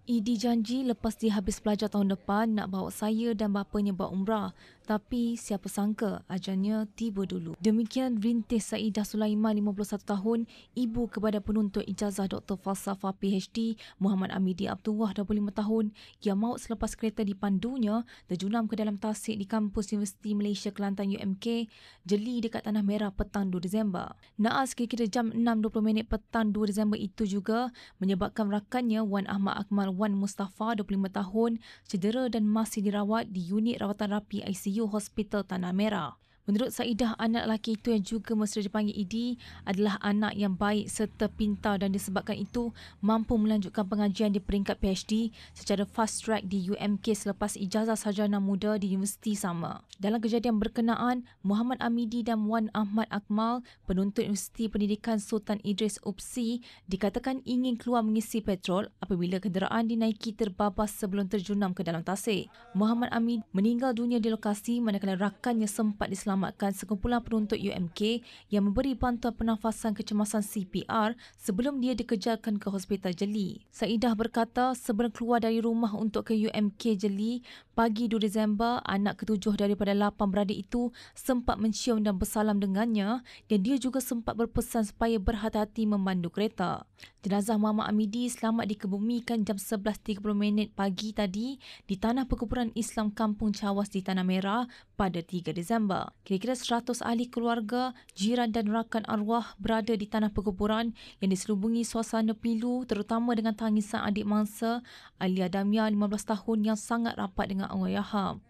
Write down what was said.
Idi janji lepas dia habis belajar tahun depan nak bawa saya dan bapanya buat umrah. Tapi siapa sangka ajalnya tiba dulu. Demikian rintis Saidah Sulaiman, 51 tahun, ibu kepada penuntut ijazah Dr. Falsafah PhD Muhammad Amidi Abdullah, 25 tahun, yang maut selepas kereta dipandunya terjunam ke dalam tasik di kampus Universiti Malaysia Kelantan UMK, Jeli dekat Tanah Merah petang 2 Disember. Naas kira-kira jam 6.20 petang 2 Disember itu juga menyebabkan rakannya Wan Ahmad Akmal Wan Mustafa, 25 tahun, cedera dan masih dirawat di unit rawatan rapi ICU Hospital Tanah Merah. Menurut Saidah, anak lelaki itu yang juga mesra dipanggil Idi adalah anak yang baik serta pintar dan disebabkan itu mampu melanjutkan pengajian di peringkat PhD secara fast track di UMK selepas ijazah sarjana muda di universiti sama. Dalam kejadian berkenaan, Muhammad Amidi dan Wan Ahmad Akmal, penuntut Universiti Pendidikan Sultan Idris UPSI, dikatakan ingin keluar mengisi petrol apabila kenderaan dinaiki terbabas sebelum terjunam ke dalam tasik. Muhammad Amidi meninggal dunia di lokasi manakala rakannya sempat diselamatkan sekumpulan penuntut UMK yang memberi bantuan pernafasan kecemasan CPR sebelum dia dikejarkan ke Hospital Jeli. Saidah berkata sebelum keluar dari rumah untuk ke UMK Jeli pagi 2 Disember, anak ketujuh daripada 8 beradik itu sempat mencium dan bersalam dengannya dan dia juga sempat berpesan supaya berhati-hati memandu kereta. Jenazah Muhammad Amidi selamat dikebumikan jam 11.30 pagi tadi di Tanah Perkuburan Islam Kampung Cawas di Tanah Merah pada 3 Disember. Kira-kira 100 ahli keluarga, jiran dan rakan arwah berada di Tanah Perkuburan yang diselubungi suasana pilu terutama dengan tangisan adik mangsa Alia Damia, 15 tahun, yang sangat rapat dengan Allahyarham.